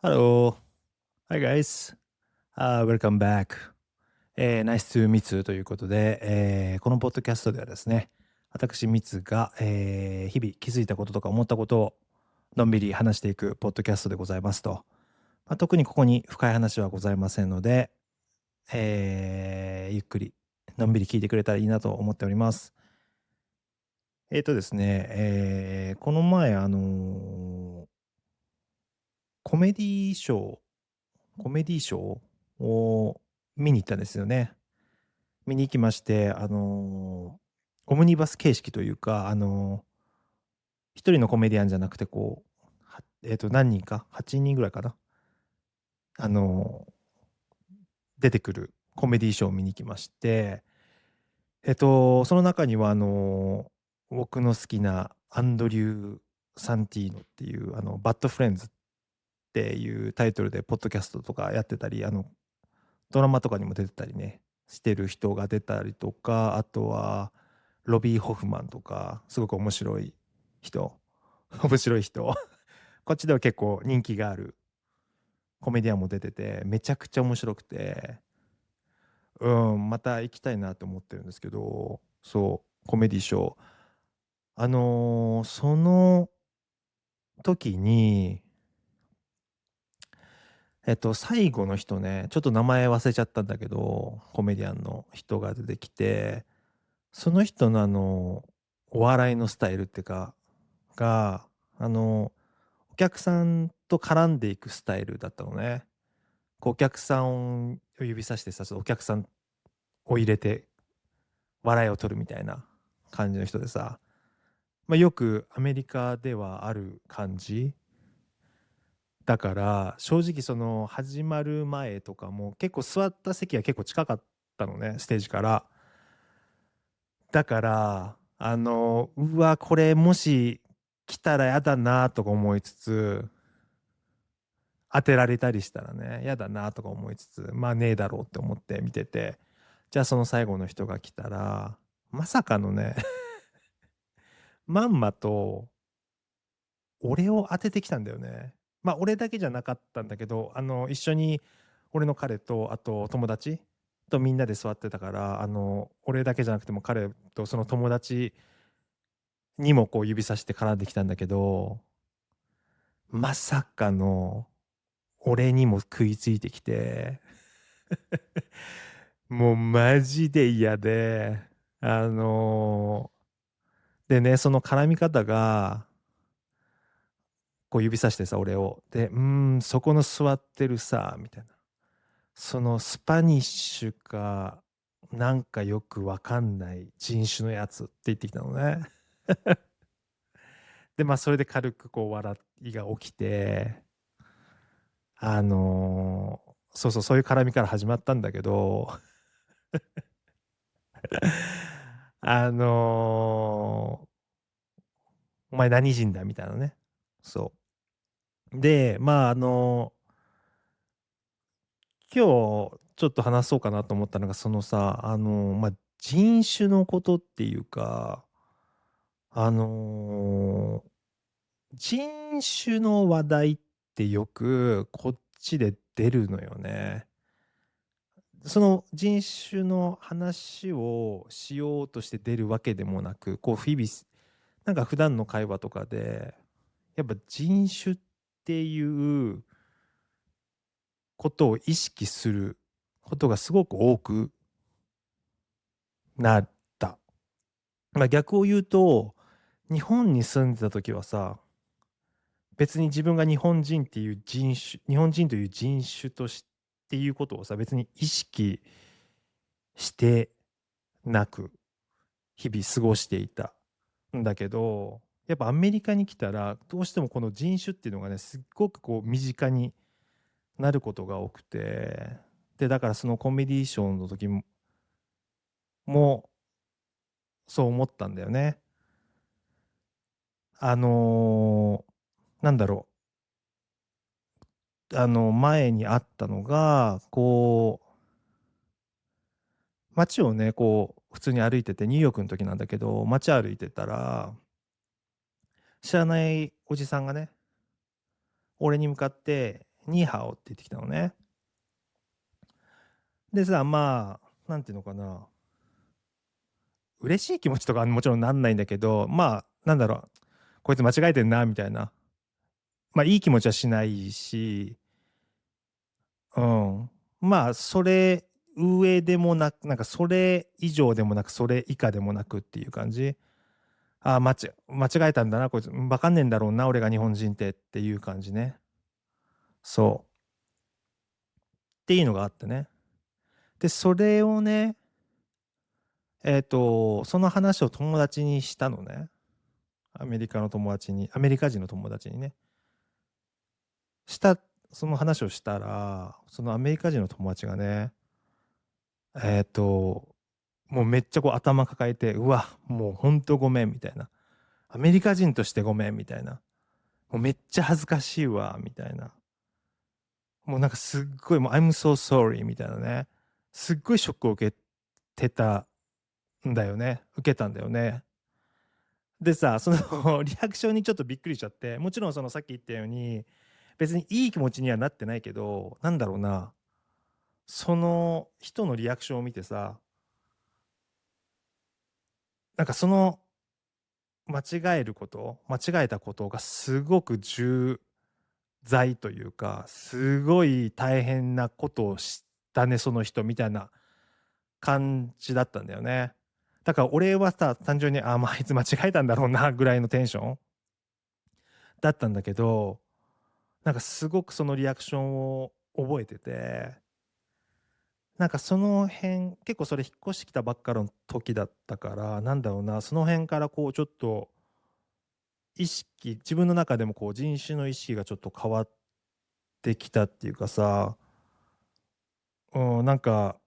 Hello. Hi guys. Welcome back. Nice to meet you ということで、このポッドキャストではですね、私、ミツが、日々気づいたこととか思ったことをのんびり話していくポッドキャストでございますと。特にここに深い話はございませんので、ゆっくり、のんびり聞いてくれたらいいなと思っております。ですね、この前、コメディショーコメディショーを見に行ったんですよね。見に行きまして、オムニバス形式というか、一人のコメディアンじゃなくて、何人か、8人ぐらいかな、あの、出てくるコメディショーを見に行きまして、その中には、僕の好きなアンドリュー・サンティーノっていう、バッドフレンズっていうタイトルでポッドキャストとかやってたり、ドラマとかにも出てたりね、してる人が出たりとか、あとは、ロビー・ホフマンとか、すごく面白い人。面白い人。こっちでは結構人気があるコメディアンも出てて、めちゃくちゃ面白くて、また行きたいなと思ってるんですけど、そう、コメディショー。その時に、最後の人ね、ちょっと名前忘れちゃったんだけど、コメディアンの人が出てきて、その人のお笑いのスタイルっていうか、が、お客さんと絡んでいくスタイルだったのね。お客さんを指さしてさ、お客さんを入れて笑いを取るみたいな感じの人でさ、よくアメリカではある感じだから、正直その始まる前とかも結構座った席が結構近かったのね、ステージから。だから、うわ、これもし来たらやだなとか思いつつ、当てられたりしたらね、やだなとか思いつつ、まあねえだろうって思って見てて、じゃあその最後の人が来たら、まさかのね、まんまと俺を当ててきたんだよね。まあ俺だけじゃなかったんだけど、一緒に俺の彼と、あと友達とみんなで座ってたから、俺だけじゃなくても彼とその友達にもこう指さして絡んできたんだけど、まさかの俺にも食いついてきて、もうマジで嫌で、でね、その絡み方が、こう指さしてさ、俺を。で、そこの座ってるさ、みたいな。そのスパニッシュか、なんかよくわかんない人種のやつって言ってきたのね。で、まあ、それで軽くこう笑いが起きて、そうそう、そういう絡みから始まったんだけど、あのお前何人だみたいなね。そう。で、まあ、今日ちょっと話そうかなと思ったのが、そのさ、人種のことっていうか、あの、人種の話題ってよくこっちで出るのよね。その人種の話をしようとして出るわけでもなく、こう日々、なんか普段の会話とかで、やっぱ人種っていうことを意識することがすごく多くなった。逆を言うと、日本に住んでた時はさ、別に自分が日本人っていう人種、日本人という人種としていうことをさ、別に意識してなく、日々過ごしていたんだけど、やっぱアメリカに来たら、どうしてもこの人種っていうのがね、すっごくこう身近になることが多くて、で、だからそのコメディーショーの時もそう思ったんだよね。あのなんだろう、前にあったのが、こう、街をね、こう、普通に歩いてて、ニューヨークの時なんだけど、街歩いてたら、知らないおじさんがね、俺に向かって、ニーハオって言ってきたのね。でさ、まあ、なんていうのかな。嬉しい気持ちとかはもちろんなんないんだけど、まあ、なんだろう、こいつ間違えてんな、みたいな。まあ、いい気持ちはしないし、うん。まあ、それ上でもなく、なんかそれ以上でもなく、それ以下でもなくっていう感じ。ああ、間違えたんだな、こいつ。わかんねえんだろうな、俺が日本人っていう感じね。そう。っていうのがあってね。で、それをね、その話を友達にしたのね。アメリカの友達に、アメリカ人の友達にね。した、その話をしたら、そのアメリカ人の友達がね、えっと、もうめっちゃこう頭抱えて、うわ、もうほんとごめんみたいな。アメリカ人としてごめんみたいな。もうめっちゃ恥ずかしいわ、みたいな。もうなんかすっごい、もう I'm so sorry みたいなね。すっごいショックを受けてたんだよね。受けたんだよね。でさ、そのリアクションにちょっとびっくりしちゃって、もちろんそのさっき言ったように、別にいい気持ちにはなってないけど、なんだろうな、その人のリアクションを見てさ、なんかその間違えたことがすごく重罪というか、すごい大変なことをしたね、その人みたいな感じだったんだよね。だから俺はさ、単純に、あ、まあ、あいつ間違えたんだろうな、ぐらいのテンションだったんだけど、なんかすごくそのリアクションを覚えてて、なんかその辺、結構それ引っ越してきたばっかの時だったから、なんだろうな、その辺からこうちょっと自分の中でもこう人種の意識がちょっと変わってきたっていうかさ、うん、なんか、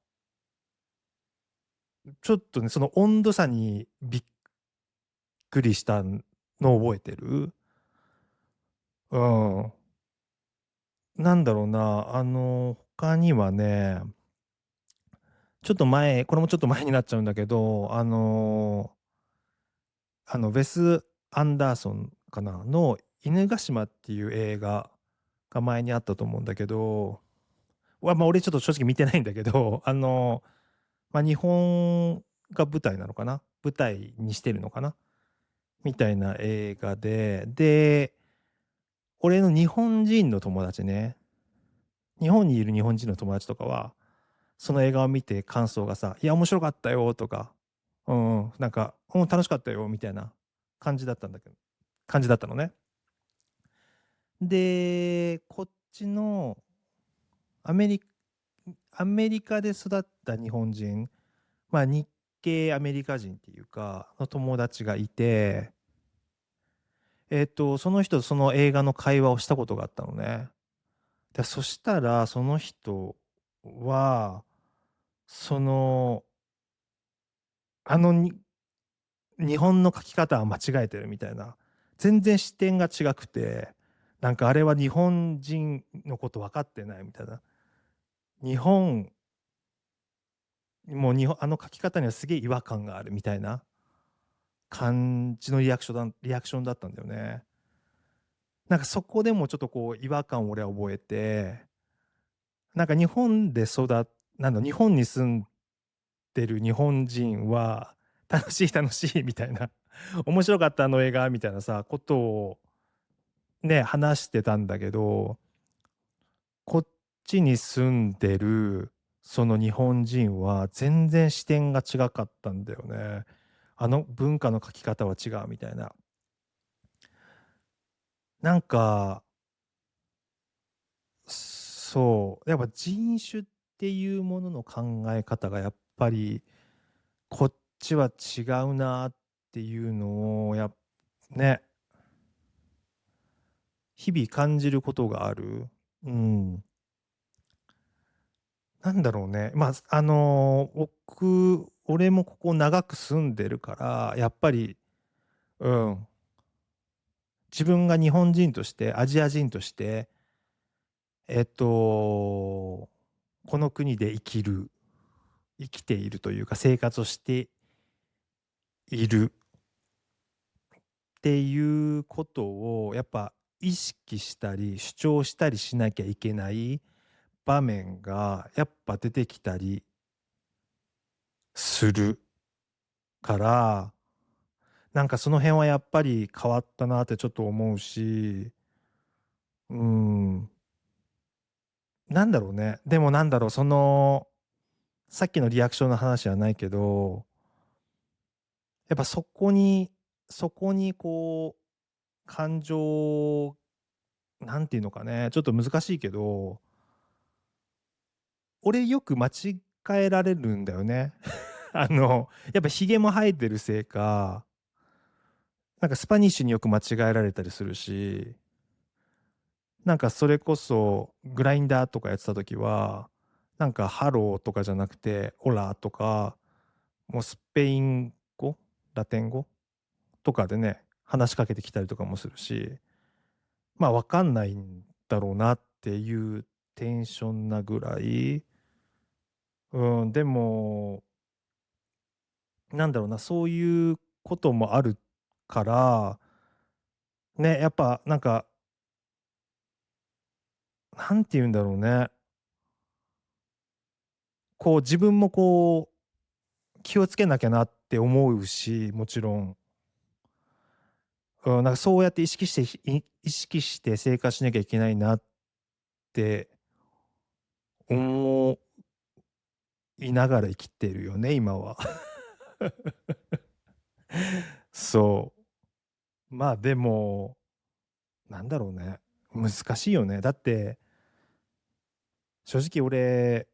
ちょっとね、その温度差にびっくりしたのを覚えてる。うん。なんだろうな、他にはね、ちょっと前、これもちょっと前になっちゃうんだけど、ウェス・アンダーソンかなの犬ヶ島っていう映画が前にあったと思うんだけど、まあ俺ちょっと正直見てないんだけど、まあ日本が舞台なのかな、舞台にしてるのかなみたいな映画で、俺の日本人の友達ね、日本にいる日本人の友達とかは、その映画を見て感想がさ、いや、面白かったよとか、なんか、楽しかったよみたいな感じだったんだけど、感じだったのね。で、こっちのアメリアメリカで育った日本人、まあ日系アメリカ人っていうか、の友達がいて、その人とその映画の会話をしたことがあったのね。そしたら、その人は、その、あのに日本の書き方は間違えてるみたいな。全然視点が違くて、なんかあれは日本人のこと分かってないみたいな。日本、もうあの書き方にはすげえ違和感があるみたいな感じのリアクションだったんだよね。なんかそこでもちょっとこう違和感を俺は覚えて、なんか日本でなんだ、日本に住んでる日本人は楽しい楽しいみたいな、面白かったあの映画みたいなさ、ことをね、話してたんだけど、こっちに住んでるその日本人は全然視点が違かったんだよね。あの文化の書き方は違うみたいな。なんか、そう、やっぱ人種っていうものの考え方がやっぱりこっちは違うなっていうのをね、日々感じることがある。うん。なんだろうね。まあ、俺もここ長く住んでるから、やっぱり、うん、自分が日本人として、アジア人として、この国で生きているというか、生活をしているっていうことを、やっぱ意識したり主張したりしなきゃいけない場面がやっぱ出てきたりするから、なんかその辺はやっぱり変わったなってちょっと思うし、うーん、なんだろうね。でもなんだろう、さっきのリアクションの話じゃないけど、やっぱそこにこう、感情、なんていうのかね、ちょっと難しいけど、俺よく間違えられるんだよね。やっぱヒゲも生えてるせいか、なんかスパニッシュによく間違えられたりするし、なんかそれこそグラインダーとかやってた時は、なんかハローとかじゃなくて、オラとか、もうスペイン語、ラテン語とかでね、話しかけてきたりとかもするし、まあわかんないんだろうなっていうテンションなぐらい、うん、でも、なんだろうな、そういうこともあるから、ね、やっぱなんか、なんて言うんだろうね。こう自分もこう気をつけなきゃなって思うし、もちろん。うん、なんかそうやって意識して生活しなきゃいけないなって思いながら生きてるよね、今は。そう。まあでも、なんだろうね。難しいよね。だって、正直俺、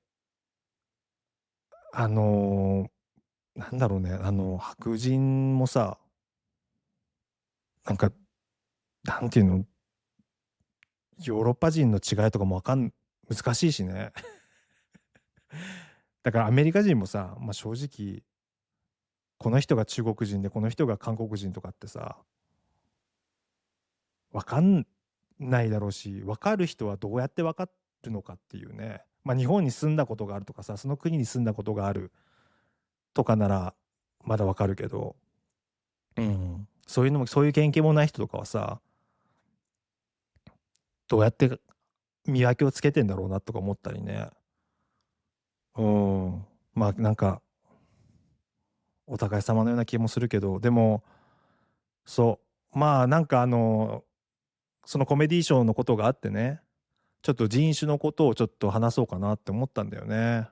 あの、なんだろうね、白人もさ、なんか、なんていうの、ヨーロッパ人の違いとかも難しいしね。だからアメリカ人もさ、まあ、正直、この人が中国人で、この人が韓国人とかってさ、わかんないだろうし、わかる人はどうやってわかるのかっていうね。まあ、日本に住んだことがあるとかさ、その国に住んだことがあるとかなら、まだわかるけど、うん。そういう経験もない人とかはさ、どうやって見分けをつけてんだろうなとか思ったりね。うん。まあ、なんか、お互い様のような気もするけど、でも、そう。まあ、なんかそのコメディーショーのことがあってね、ちょっと人種のことをちょっと話そうかなって思ったんだよね。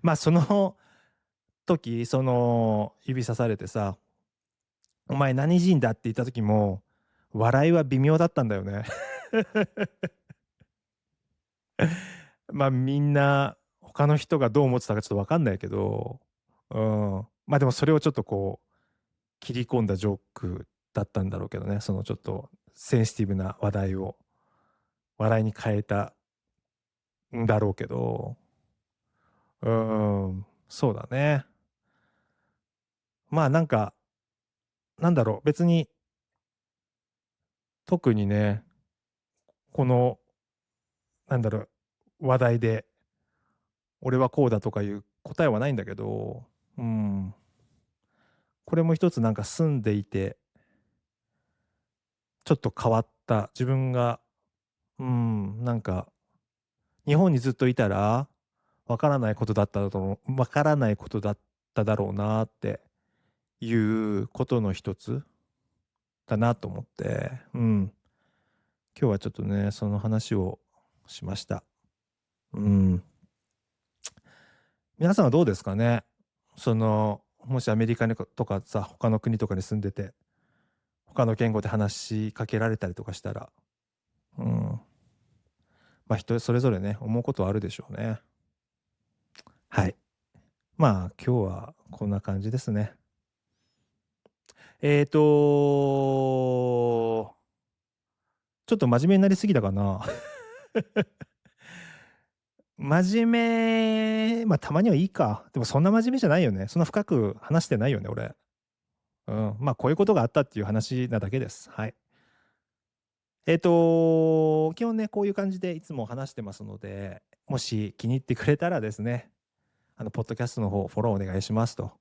まあ、その時、指さされてさ、お前何人だって言った時も、笑いは微妙だったんだよね。まあ、みんな、他の人がどう思ってたかちょっとわかんないけど、うん。まあでもそれをちょっとこう、切り込んだジョークだったんだろうけどね、そのちょっとセンシティブな話題を笑いに変えたんだろうけど、そうだね。まあなんか、なんだろう、別に特にね、この、なんだろう、話題で、俺はこうだとかいう答えはないんだけど、うん、これも一つなんか住んでいて、ちょっと変わった、自分が、なんか、日本にずっといたら、わからないことだっただろうなっていうことの一つだなと思って、今日はちょっとね、その話をしました。うん。皆さんはどうですかね。もしアメリカとかさ、他の国とかに住んでて、他の言語で話しかけられたりとかしたら、うん。まあ人それぞれね、思うことはあるでしょうね。はい。まあ今日はこんな感じですね。ちょっと真面目になりすぎたかな。真面目、まあたまにはいいか。でもそんな真面目じゃないよね。そんな深く話してないよね、俺。うん。まあこういうことがあったっていう話なだけです。はい。基本ね、こういう感じでいつも話してますので、もし気に入ってくれたらですね、ポッドキャストの方、フォローお願いしますと。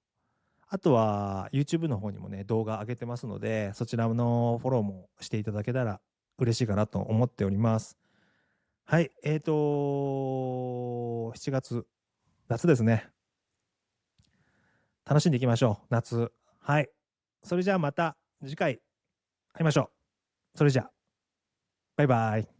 あとは、YouTube の方にもね、動画上げてますので、そちらのフォローもしていただけたら嬉しいかなと思っております。はい、7月、夏ですね。楽しんでいきましょう、夏。はい。それじゃあまた次回会いましょう。それじゃあ、バイバイ。